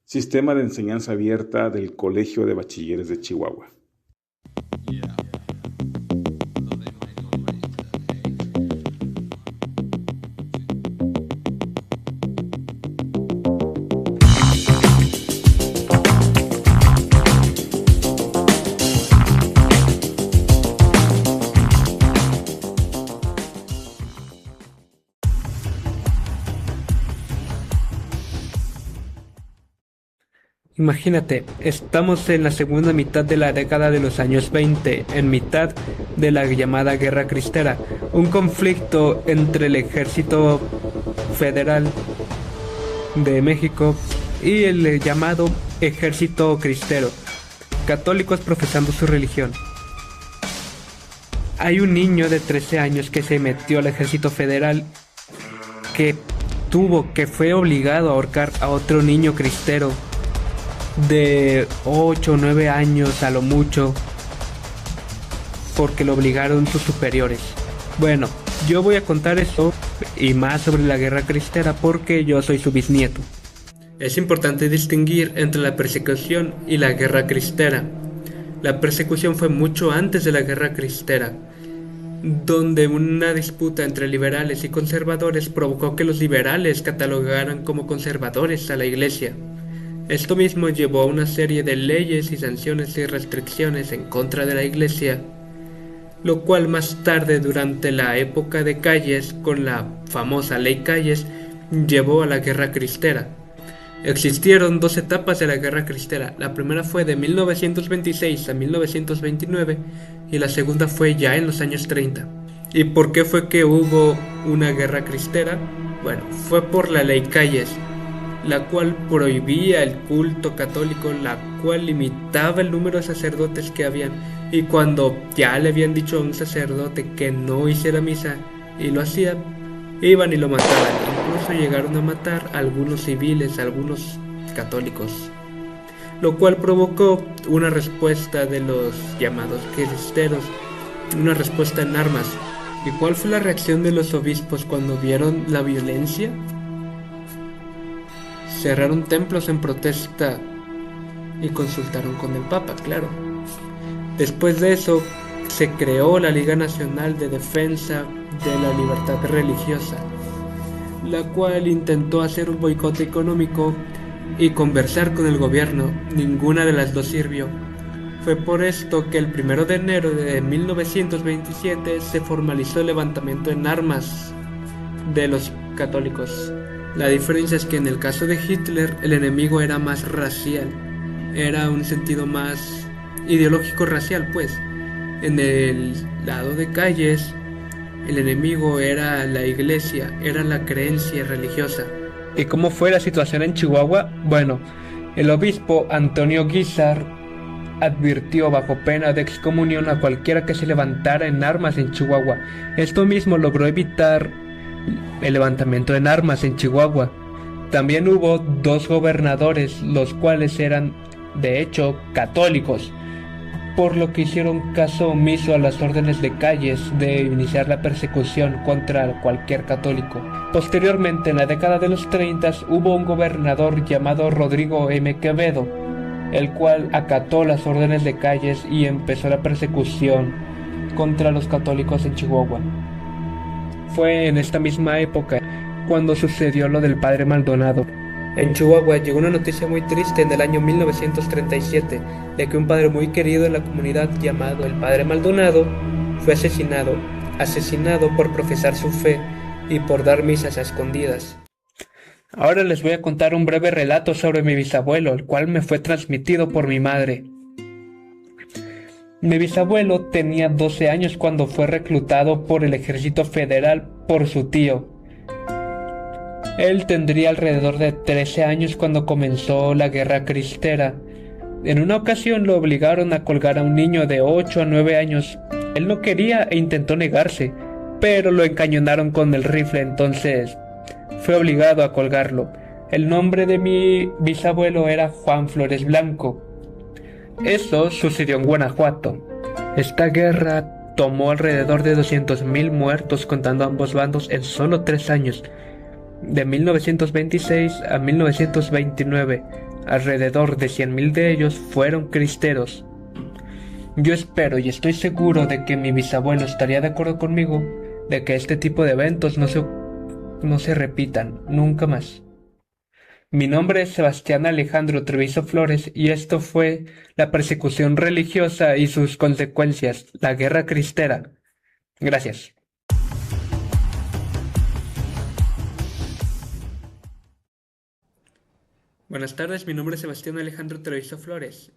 Sistema de enseñanza abierta del Colegio de Bachilleres de Chihuahua. Imagínate, estamos en la segunda mitad de la década de los años 20, en mitad de la llamada Guerra Cristera, un conflicto entre el Ejército Federal de México y el llamado Ejército Cristero, católicos profesando su religión. Hay un niño de 13 años que se metió al Ejército Federal que fue obligado a ahorcar a otro niño cristero de 8 o 9 años a lo mucho, porque lo obligaron sus superiores. Bueno, yo voy a contar eso y más sobre la Guerra Cristera porque yo soy su bisnieto. Es importante distinguir entre la persecución y la Guerra Cristera. La persecución fue mucho antes de la Guerra Cristera, donde una disputa entre liberales y conservadores provocó que los liberales catalogaran como conservadores a la Iglesia. Esto mismo llevó a una serie de leyes y sanciones y restricciones en contra de la Iglesia, lo cual más tarde, durante la época de Calles, con la famosa Ley Calles, llevó a la Guerra Cristera. Existieron dos etapas de la Guerra Cristera. La primera fue de 1926 a 1929 y la segunda fue ya en los años 30. ¿Y por qué fue que hubo una Guerra Cristera? Bueno, fue por la Ley Calles, la cual prohibía el culto católico, la cual limitaba el número de sacerdotes que habían, y cuando ya le habían dicho a un sacerdote que no hiciera misa y lo hacía, iban y lo mataban. Incluso llegaron a matar a algunos civiles, a algunos católicos, lo cual provocó una respuesta de los llamados cristeros, una respuesta en armas. ¿Y cuál fue la reacción de los obispos cuando vieron la violencia? Cerraron templos en protesta y consultaron con el Papa, claro. Después de eso, se creó la Liga Nacional de Defensa de la Libertad Religiosa, la cual intentó hacer un boicot económico y conversar con el gobierno. Ninguna de las dos sirvió. Fue por esto que el 1 de enero de 1927 se formalizó el levantamiento en armas de los católicos. La diferencia es que en el caso de Hitler el enemigo era más racial, era un sentido más ideológico racial, pues. En el lado de Calles el enemigo era la iglesia, era la creencia religiosa. ¿Y cómo fue la situación en Chihuahua? Bueno, el obispo Antonio Guízar advirtió bajo pena de excomunión a cualquiera que se levantara en armas en Chihuahua. Esto mismo logró evitar el levantamiento en armas en Chihuahua. También hubo dos gobernadores, los cuales eran de hecho católicos, por lo que hicieron caso omiso a las órdenes de Calles de iniciar la persecución contra cualquier católico. Posteriormente, en la década de los 30, hubo un gobernador llamado Rodrigo M. Quevedo, el cual acató las órdenes de Calles y empezó la persecución contra los católicos en Chihuahua. Fue en esta misma época cuando sucedió lo del padre Maldonado. En Chihuahua llegó una noticia muy triste en el año 1937, de que un padre muy querido en la comunidad llamado el padre Maldonado fue asesinado por profesar su fe y por dar misas a escondidas. Ahora les voy a contar un breve relato sobre mi bisabuelo, el cual me fue transmitido por mi madre. Mi bisabuelo tenía 12 años cuando fue reclutado por el Ejército Federal por su tío. Él tendría alrededor de 13 años cuando comenzó la Guerra Cristera. En una ocasión lo obligaron a colgar a un niño de 8 a 9 años. Él no quería e intentó negarse, pero lo encañonaron con el rifle, entonces fue obligado a colgarlo. El nombre de mi bisabuelo era Juan Flores Blanco. Eso sucedió en Guanajuato. Esta guerra tomó alrededor de 200,000 muertos contando ambos bandos en solo 3 años, de 1926 a 1929. Alrededor de 100.000 de ellos fueron cristeros. Yo espero y estoy seguro de que mi bisabuelo estaría de acuerdo conmigo de que este tipo de eventos no se repitan nunca más. Mi nombre es Sebastián Alejandro Treviso Flores y esto fue la persecución religiosa y sus consecuencias, la Guerra Cristera. Gracias. Buenas tardes, mi nombre es Sebastián Alejandro Treviso Flores,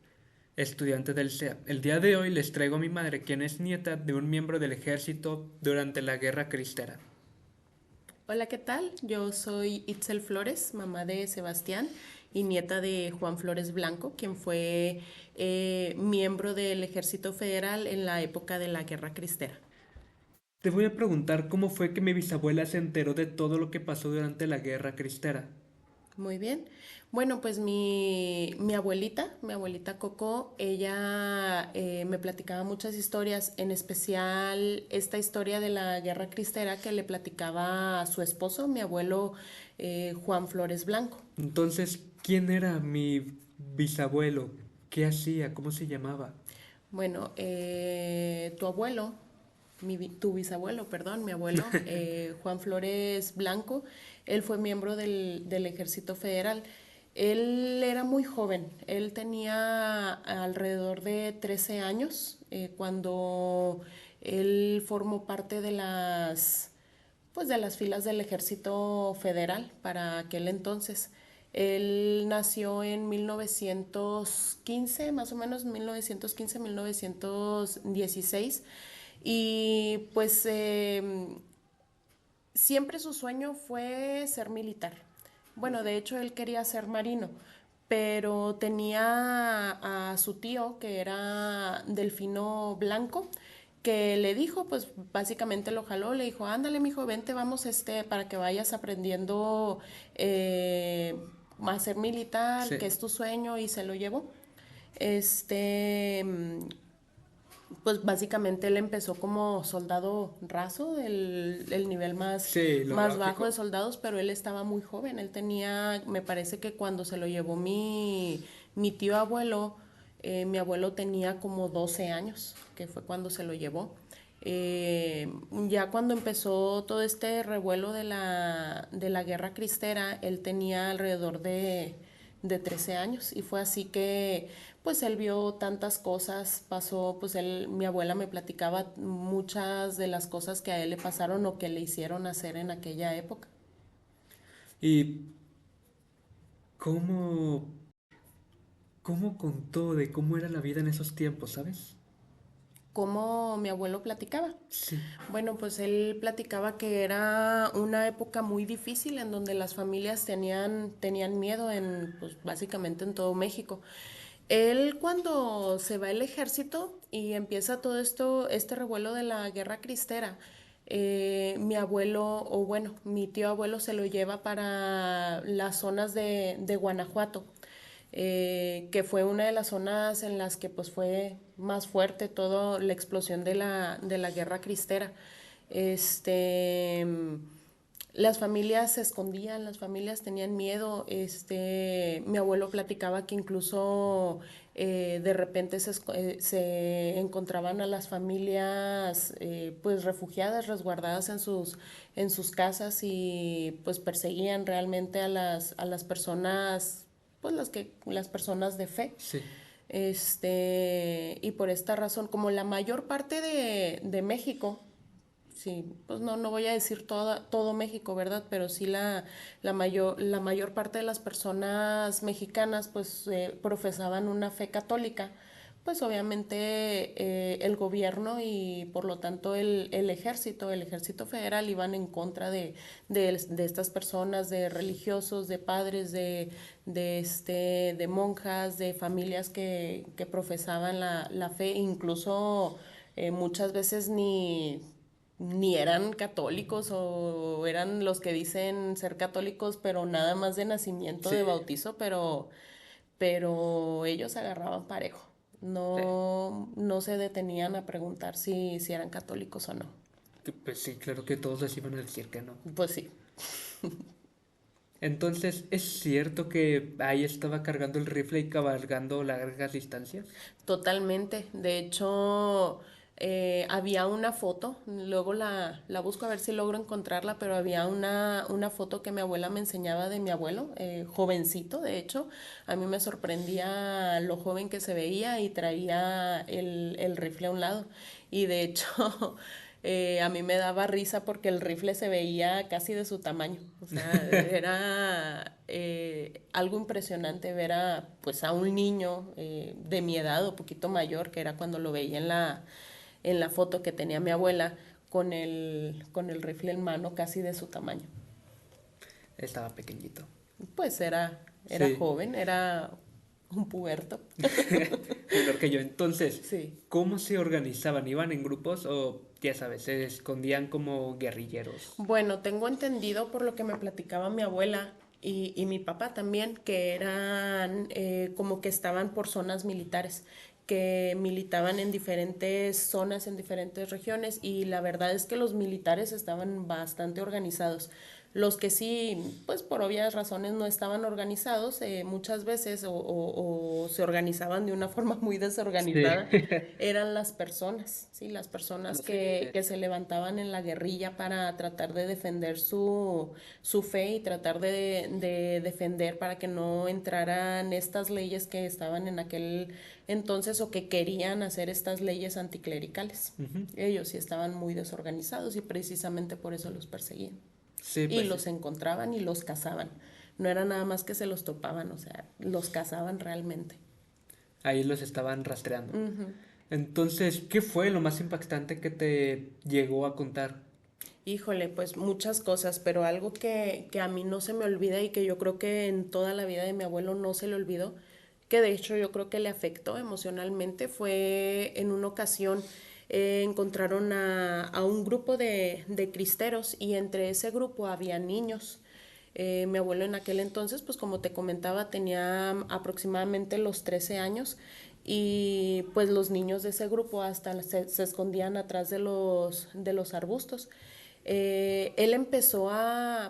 estudiante del CEA. El día de hoy les traigo a mi madre, quien es nieta de un miembro del ejército durante la Guerra Cristera. Hola, ¿qué tal? Yo soy Itzel Flores, mamá de Sebastián y nieta de Juan Flores Blanco, quien fue miembro del Ejército Federal en la época de la Guerra Cristera. Te voy a preguntar cómo fue que mi bisabuela se enteró de todo lo que pasó durante la Guerra Cristera. Muy bien. Bueno, pues mi abuelita Coco, ella me platicaba muchas historias, en especial esta historia de la Guerra Cristera que le platicaba a su esposo, mi abuelo Juan Flores Blanco. Entonces, ¿quién era mi bisabuelo? ¿Qué hacía? ¿Cómo se llamaba? Bueno, tu abuelo, tu bisabuelo, perdón, mi abuelo, Juan Flores Blanco, él fue miembro del Ejército Federal. Él era muy joven, él tenía alrededor de 13 años cuando él formó parte pues de las filas del Ejército Federal para aquel entonces. Él nació en 1915, más o menos 1915-1916, y pues siempre su sueño fue ser militar. Bueno, de hecho él quería ser marino, pero tenía a su tío que era Delfino Blanco, que le dijo, pues básicamente lo jaló, le dijo, ándale mijo, vente, vamos para que vayas aprendiendo a ser militar, Sí. que es tu sueño, y se lo llevó. Este, pues básicamente él empezó como soldado raso, el nivel Sí, lo más bajo de lógico. soldados, pero él estaba muy joven. Él tenía, me parece que cuando se lo llevó mi tío abuelo, mi abuelo tenía como 12 años, que fue cuando se lo llevó. Ya cuando empezó todo este revuelo de la guerra cristera, él tenía alrededor de 13 años y fue así que pues él vio tantas cosas, pasó, pues mi abuela me platicaba muchas de las cosas que a él le pasaron o que le hicieron hacer en aquella época. ¿Y cómo, cómo contó de cómo era la vida en esos tiempos, sabes? ¿Cómo mi abuelo platicaba? Sí. Bueno, pues él platicaba que era una época muy difícil en donde las familias tenían miedo pues básicamente en todo México. Él cuando se va al ejército y empieza todo esto, este revuelo de la guerra cristera, mi abuelo, o bueno, mi tío abuelo se lo lleva para las zonas de Guanajuato, que fue una de las zonas en las que pues fue más fuerte toda la explosión de la guerra cristera. Este, las familias se escondían, las familias tenían miedo. Mi abuelo platicaba que incluso de repente se encontraban a las familias pues refugiadas, resguardadas en sus casas y pues perseguían realmente a a las personas, pues las personas de fe. Sí. Y por esta razón, como la mayor parte de México, sí, pues no voy a decir todo México, ¿verdad? Pero sí la mayor parte de las personas mexicanas pues profesaban una fe católica, pues obviamente el gobierno y por lo tanto el ejército federal iban en contra de estas personas, de religiosos, de padres, de monjas, de familias que profesaban la fe, incluso muchas veces ni eran católicos o eran los que dicen ser católicos, pero nada más de nacimiento, de Sí. bautizo, pero ellos agarraban parejo. Sí. No se detenían a preguntar si eran católicos o no. Pues sí, claro que todos les iban a decir que no. Pues sí. Entonces, ¿es cierto que ahí estaba cargando el rifle y cabalgando largas distancias? Totalmente. De hecho, había una foto, luego la busco a ver si logro encontrarla, pero había una foto que mi abuela me enseñaba de mi abuelo, jovencito, de hecho. A mí me sorprendía lo joven que se veía y traía el rifle a un lado. Y de hecho, a mí me daba risa porque el rifle se veía casi de su tamaño. O sea, era algo impresionante ver pues, a un niño de mi edad o poquito mayor, que era cuando lo veía en la foto que tenía mi abuela, con el rifle en mano casi de su tamaño. Estaba pequeñito. Pues era Sí, joven, era un puberto. menor que yo. Entonces, Sí. ¿cómo se organizaban? ¿Iban en grupos o, ya sabes, se escondían como guerrilleros? Bueno, tengo entendido por lo que me platicaba mi abuela y mi papá también, que eran como que estaban por zonas militares, que militaban en diferentes zonas, en diferentes regiones, y la verdad es que los militares estaban bastante organizados. Los que sí, pues por obvias razones no estaban organizados, muchas veces o se organizaban de una forma muy Sí. desorganizada, eran las personas, ¿sí? Las personas Los civiles. que se levantaban en la guerrilla para tratar de defender su fe y tratar de defender para que no entraran estas leyes que estaban en aquel entonces o que querían hacer estas leyes anticlericales. Ujú. Ellos sí estaban muy desorganizados y precisamente por eso los perseguían. Sí, Y pues sí. los encontraban y los cazaban. No era nada más que se los topaban, o sea, los cazaban realmente. Ahí los estaban rastreando. Ujú. Entonces, ¿qué fue lo más impactante que te llegó a contar? Híjole, pues muchas cosas, pero algo que a mí no se me olvida y que yo creo que en toda la vida de mi abuelo no se le olvidó, que de hecho yo creo que le afectó emocionalmente, fue en una ocasión encontraron a un grupo de cristeros y entre ese grupo había niños. Mi abuelo en aquel entonces, pues como te comentaba, tenía aproximadamente los 13 años y pues los niños de ese grupo hasta se escondían atrás de los arbustos. Él empezó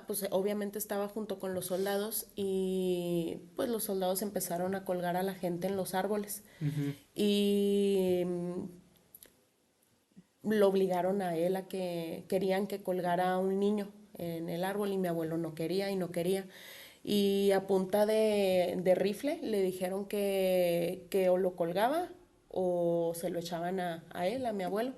pues obviamente estaba junto con los soldados y pues los soldados empezaron a colgar a la gente en los árboles Ujú. y lo obligaron a él a que querían que colgara a un niño en el árbol y mi abuelo no quería y no quería. Y a punta de rifle le dijeron que o lo colgaba o se lo echaban a él, a mi abuelo.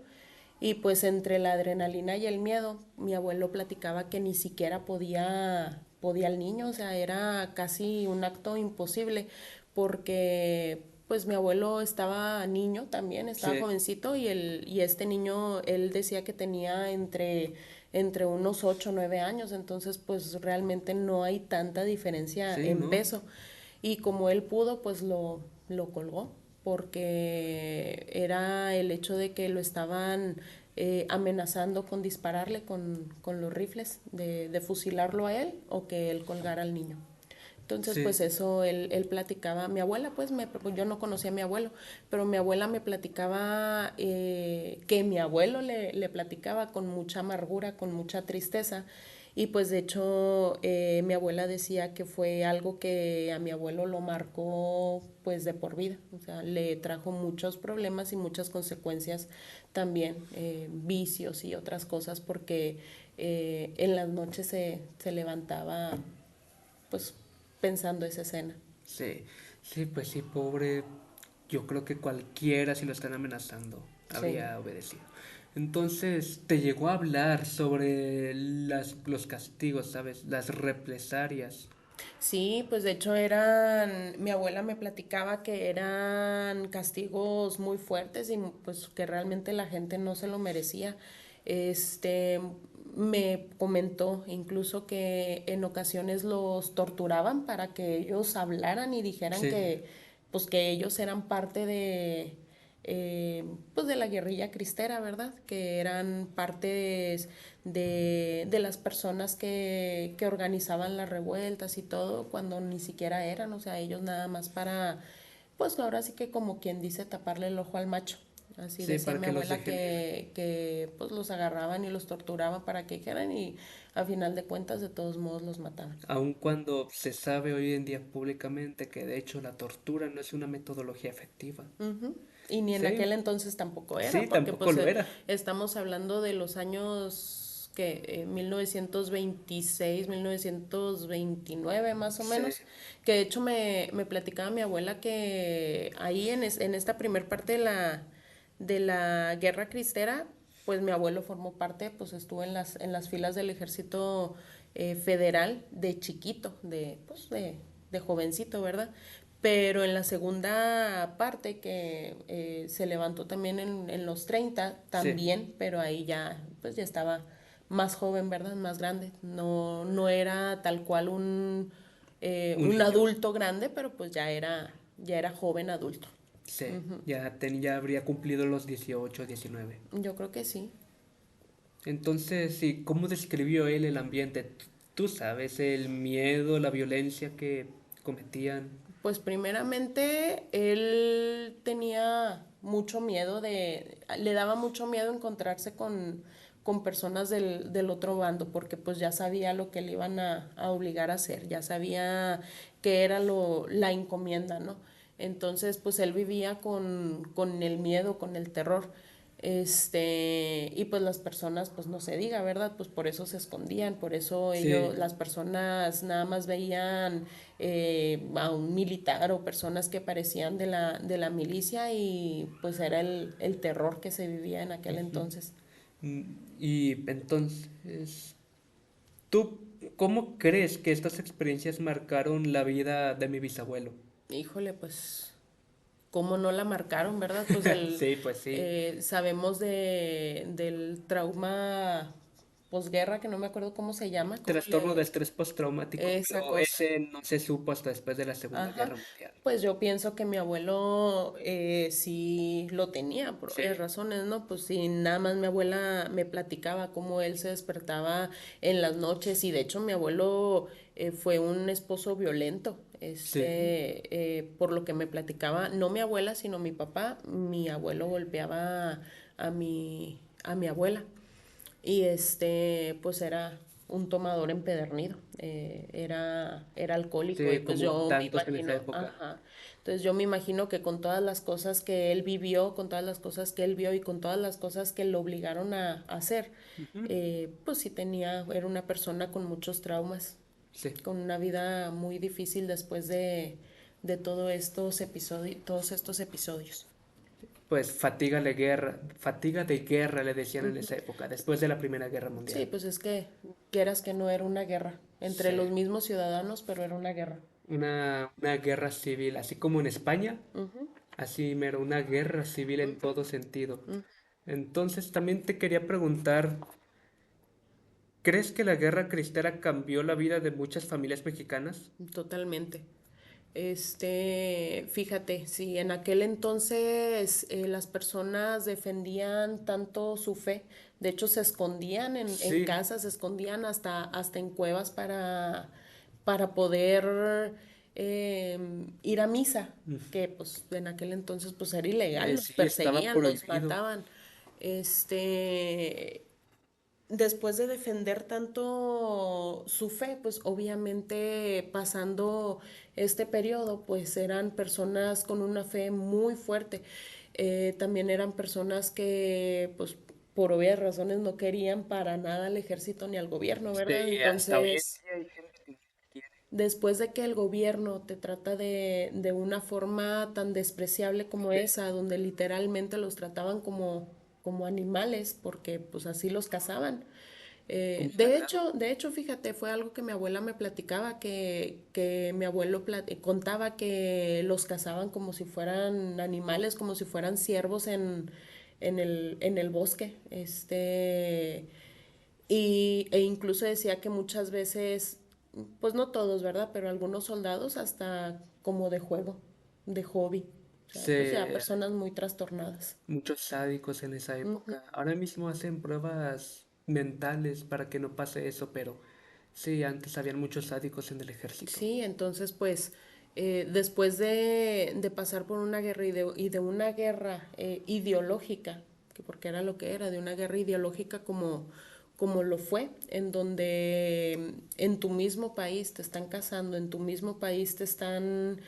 Y pues entre la adrenalina y el miedo, mi abuelo platicaba que ni siquiera podía el niño, o sea, era casi un acto imposible porque pues mi abuelo estaba niño también, estaba Sí, jovencito y este niño, él decía que tenía entre unos 8 o 9 años, entonces pues realmente no hay tanta diferencia sí, en ¿no? peso. Y como él pudo, pues lo colgó, porque era el hecho de que lo estaban amenazando con dispararle con los rifles, de fusilarlo a él o que él colgara al niño. Entonces, Sí. pues eso él platicaba. Mi abuela, pues yo no conocía a mi abuelo, pero mi abuela me platicaba que mi abuelo le platicaba con mucha amargura, con mucha tristeza. Y pues de hecho mi abuela decía que fue algo que a mi abuelo lo marcó pues de por vida. O sea, le trajo muchos problemas y muchas consecuencias también, vicios y otras cosas, porque en las noches se levantaba pues pensando esa escena. Sí, sí, pues sí, pobre. Yo creo que cualquiera, si lo están amenazando, Sí. habría obedecido. Entonces, te llegó a hablar sobre los castigos, ¿sabes? Las represalias. Sí, pues de hecho mi abuela me platicaba que eran castigos muy fuertes y pues que realmente la gente no se lo merecía. Este, me comentó incluso que en ocasiones los torturaban para que ellos hablaran y dijeran Sí, pues que ellos eran parte pues de la guerrilla cristera, ¿verdad? Que eran partes de las personas que organizaban las revueltas y todo, cuando ni siquiera eran, o sea, ellos nada más para, pues ahora sí que como quien dice, taparle el ojo al macho, Así Sí, decía para mi que los abuela dejen ir. que pues los agarraban y los torturaban para que quieran y a final de cuentas de todos modos los mataban. Aun cuando se sabe hoy en día públicamente que de hecho la tortura no es una metodología efectiva. Ujú. Y ni en Sí, aquel entonces tampoco era, sí, porque tampoco pues lo era. estamos hablando de los años que 1926, 1929 más o Sí, menos, que de hecho me platicaba mi abuela que ahí en esta primer parte de la guerra cristera, pues mi abuelo formó parte, pues estuvo en las filas del ejército federal de chiquito, pues de jovencito, ¿verdad? Pero en la segunda parte que se levantó también en los 30 sí, también, pero ahí ya, pues ya estaba más joven, ¿verdad? Más grande. No, no era tal cual un un niño. adulto grande, pero pues ya era joven adulto. Sí, ya habría cumplido los 18, 19. Yo creo que sí. Entonces, sí, ¿cómo describió él el ambiente? Tú sabes, el miedo, la violencia que cometían. Pues primeramente él tenía mucho miedo le daba mucho miedo encontrarse con personas del otro bando, porque pues ya sabía lo que le iban a obligar a hacer, ya sabía que era la encomienda, ¿no? Entonces pues él vivía con el miedo, con el terror. Y pues las personas, pues no se diga, ¿verdad? Pues por eso se escondían, por eso Sí, las personas nada más veían a un militar o personas que parecían de la milicia y pues era el terror que se vivía en aquel entonces. mm, y entonces, ¿tú cómo crees que estas experiencias marcaron la vida de mi bisabuelo? Híjole, pues cómo no la marcaron, ¿verdad? Pues Sí, pues sí. sabemos del trauma posguerra, que no me acuerdo cómo se llama, cómo Trastorno de le... estrés postraumático, Esa pero cosa. ese no se supo hasta después de la Segunda Ajá. Guerra Mundial. Pues yo pienso que mi abuelo sí lo tenía por Sí, varias razones, ¿no? Pues sí, nada más mi abuela me platicaba cómo él se despertaba en las noches y de hecho mi abuelo fue un esposo violento, sí. por lo que me platicaba, no mi abuela, sino mi papá, mi abuelo golpeaba a mi abuela y pues era un tomador empedernido, era alcohólico y Sí, pues como yo me tantos en esa imagino, época. ajá, entonces yo me imagino que con todas las cosas que él vivió, con todas las cosas que él vio y con todas las cosas que lo obligaron a hacer, Ujú. pues sí era una persona con muchos traumas, Sí. con una vida muy difícil después de todos estos episodios. Pues fatiga de guerra le decían en esa época, después de la Primera Guerra Sí, Mundial. pues es que quieras que no era una guerra entre Sí. los mismos ciudadanos, pero era una guerra. Una guerra civil, así como en España, así mero, una guerra civil en todo sentido. Entonces también te quería preguntar, ¿crees que la guerra cristera cambió la vida de muchas familias mexicanas? Totalmente. Fíjate, si en aquel entonces las personas defendían tanto su fe, de hecho se escondían en Sí, casas, se escondían hasta en cuevas para poder ir a misa, que pues en aquel entonces pues era ilegal, los sí, estaba perseguían, los prohibido. mataban. Este, Después de defender tanto su fe, pues obviamente pasando este periodo, pues eran personas con una fe muy fuerte. También eran personas que, pues, por obvias razones no querían para nada al ejército ni al gobierno, ¿verdad? Sí, hasta hoy en Entonces, día hay gente que no quiere. después de que el gobierno te trata de una forma tan despreciable como Sí, esa, donde literalmente los trataban como animales, porque pues así los cazaban. como ganado. De hecho, fíjate, fue algo que mi abuela me platicaba, que mi abuelo contaba que los cazaban como si fueran animales, como si fueran ciervos en el bosque. E incluso decía que muchas veces, pues no todos, ¿verdad? Pero algunos soldados hasta como de juego, de hobby. O sea, Sí, pues ya personas muy trastornadas. muchos sádicos en esa época. Ahora mismo hacen pruebas mentales para que no pase eso, pero sí, antes habían muchos sádicos en el ejército. Sí, entonces pues Después de pasar por una guerra y de una guerra ideológica, porque era lo que era, de una guerra ideológica como lo fue, en donde en tu mismo país te están cazando, en tu mismo país te están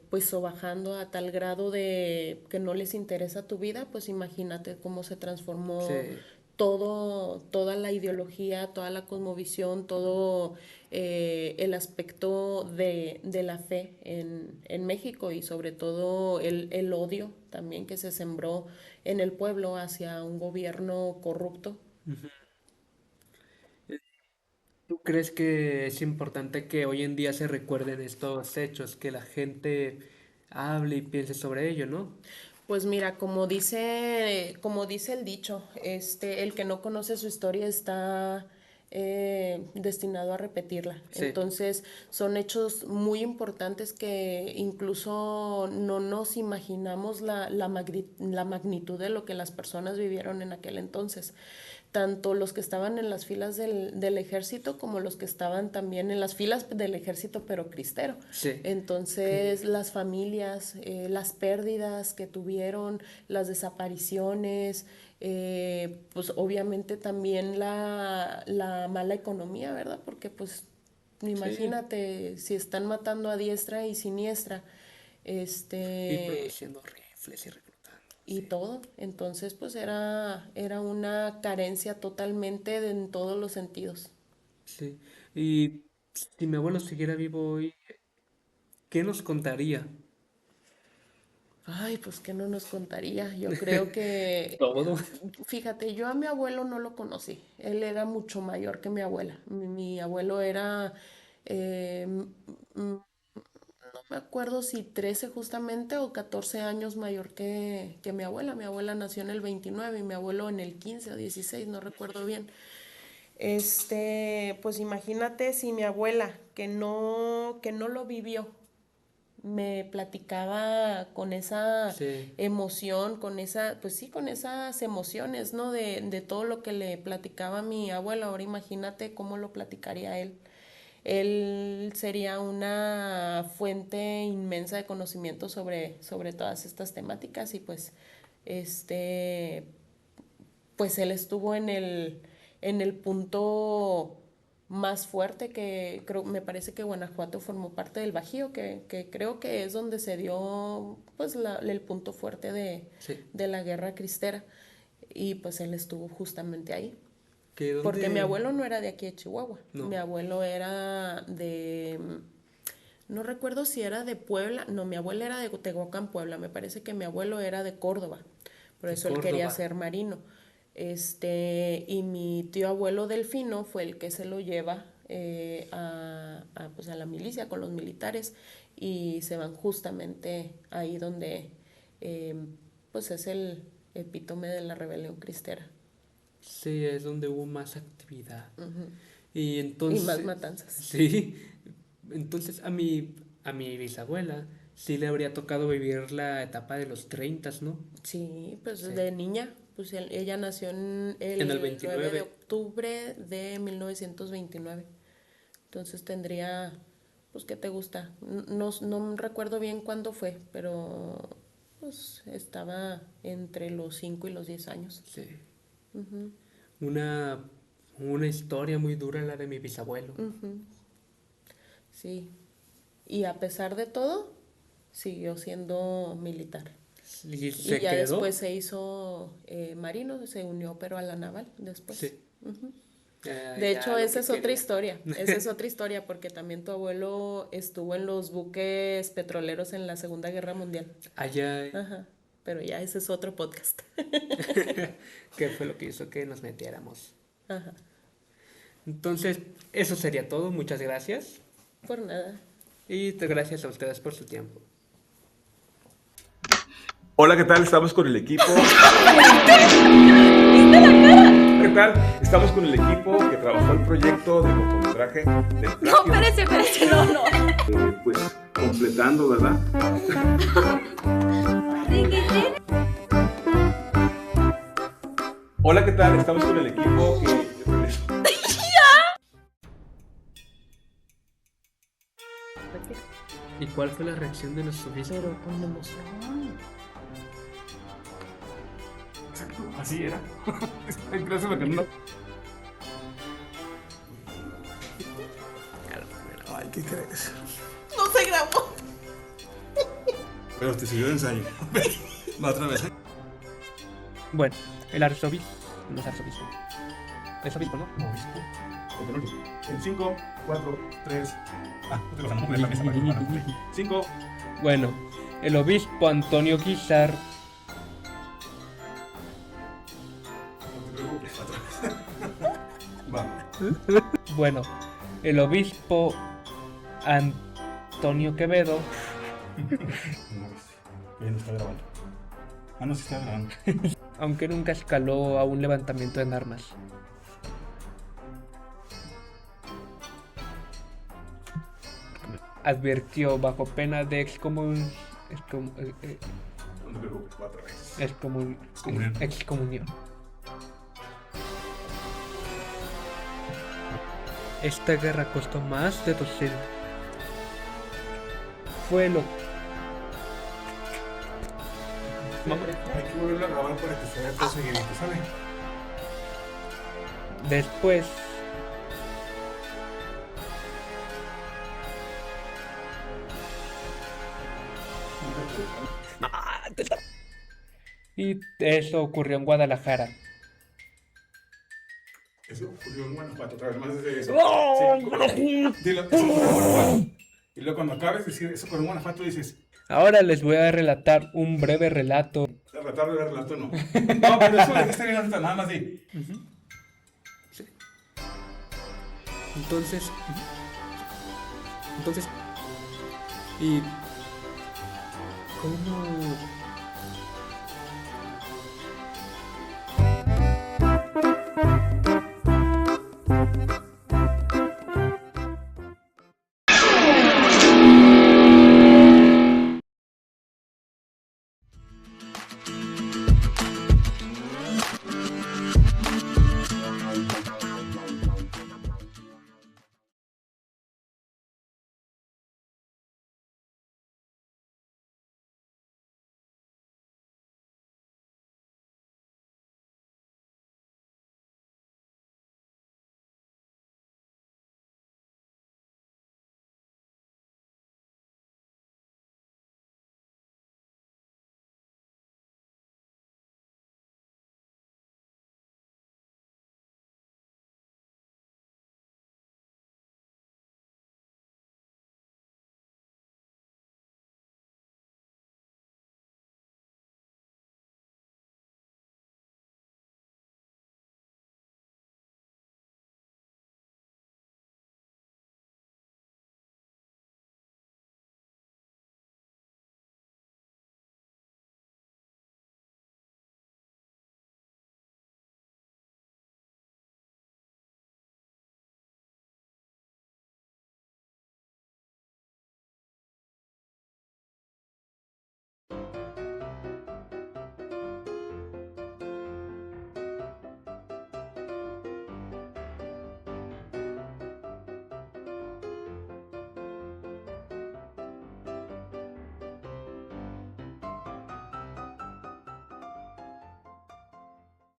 pues sobajando a tal grado de que no les interesa tu vida, pues imagínate cómo se transformó Sí. toda la ideología, toda la cosmovisión, todo el aspecto de la fe en México y sobre todo el odio también que se sembró en el pueblo hacia un gobierno corrupto. Ujú. ¿Tú crees que es importante que hoy en día se recuerden estos hechos, que la gente hable y piense sobre ello, ¿no? Pues mira, como dice el dicho, el que no conoce su historia está destinado a repetirla. Sí, Entonces, son hechos muy importantes que incluso no nos imaginamos la magnitud de lo que las personas vivieron en aquel entonces. Tanto los que estaban en las filas del ejército como los que estaban también en las filas del ejército, pero cristero. sí. Entonces, las familias, las pérdidas que tuvieron, las desapariciones, pues obviamente también la mala economía, ¿verdad? Porque pues Sí, imagínate si están matando a diestra y siniestra, y este, produciendo rifles y reclutando. y Sí, todo. Entonces, pues era una carencia totalmente en todos los sentidos. sí. Y si mi abuelo siguiera vivo hoy, ¿qué nos contaría? Ay, pues que no nos contaría. Yo creo que, Todo. fíjate, yo a mi abuelo no lo conocí. Él era mucho mayor que mi abuela. Mi abuelo era, no me acuerdo si 13 justamente o 14 años mayor que mi abuela. Mi abuela nació en el 29 y mi abuelo en el 15 o 16, no recuerdo bien. Pues imagínate si mi abuela, que no lo vivió, me platicaba con esa Sí, emoción, pues sí, con esas emociones, ¿no? De todo lo que le platicaba mi abuelo. Ahora imagínate cómo lo platicaría él. Él sería una fuente inmensa de conocimiento sobre todas estas temáticas y este, pues él estuvo en el punto más fuerte que creo, me parece que Guanajuato formó parte del Bajío, que creo que es donde se dio pues el punto fuerte sí. de la guerra cristera y pues él estuvo justamente ahí. ¿Qué Porque mi dónde? abuelo no era de aquí de Chihuahua, mi No. abuelo era no recuerdo si era de Puebla, no, mi abuela era de Tehuacán, Puebla, me parece que mi abuelo era de Córdoba, por De eso él quería Córdoba. ser marino. Y mi tío abuelo Delfino fue el que se lo lleva pues a la milicia con los militares y se van justamente ahí donde eh, pues es el epítome de la rebelión cristera. Sí, es donde hubo más actividad. Y Y más entonces, matanzas. sí, entonces a mi bisabuela sí le habría tocado vivir la etapa de los 30, ¿no? Sí, pues Sí. de niña, pues ella nació en En el el 9 de 29. octubre de 1929. Entonces tendría, pues, ¿qué te gusta? No recuerdo bien cuándo fue, pero pues estaba entre los 5 y los 10 años. Sí. Una, una historia muy dura la de mi bisabuelo. Sí. Y a pesar de todo, siguió siendo militar. Y Y se ya después quedó. se hizo marino, se unió pero a la naval después. Sí. De Ya hecho, lo esa que es otra quería. historia. Esa es otra historia porque también tu abuelo estuvo en los buques petroleros en la Segunda Guerra Mundial. Allá, Ajá. Pero ya ese es otro podcast. ¿qué fue lo que hizo que nos metiéramos? Ajá. Entonces, eso sería todo. Muchas gracias. Por nada. Y gracias a ustedes por su tiempo. Hola, ¿qué tal? Estamos con el equipo. ¿Qué tal? Estamos con el equipo que trabajó el proyecto de cortometraje del No, plagio. espérese, no. Pues completando, ¿verdad? Hola, ¿qué tal? Estamos con el equipo que ataque. ¿Y cuál fue la reacción de los obispos? Pero con emoción. Exacto, así era. Gracias a que no. Ay, ¿qué crees? No se grabó. Pero te siguió de ensayo. Va otra vez. Bueno, el arzobispo. No es arzobispo. Es obispo, ¿no? En 5, 4, 3. Ah, no te vas a mover la mesa para que 5. Bueno, el obispo Antonio Guízar. No te preocupes, otra vez. Va. Bueno, el obispo Antonio Quevedo. Ya no está grabando. Ah, no, sí está grabando. Aunque nunca escaló a un levantamiento en armas. Advirtió bajo pena de excomunión. No te preocupes, va otra vez. Excomunión. Excomunión. Esta guerra costó más de 200. Fue lo. Hay que volverlo a grabar para que se vea todo seguidito, ¿sale? Después. Y eso ocurrió en Guadalajara. Eso ocurrió en Guanajuato, otra vez más desde eso. ¡No! Sí, dilo, eso ocurrió en Guanajuato. Y luego cuando acabes de decir eso ocurrió en Guanajuato dices, Ahora les voy a relatar un breve relato. tratar de relato no. No, pero eso lo dijiste bien ahorita, nada más di. Sí. Entonces, ¿y cómo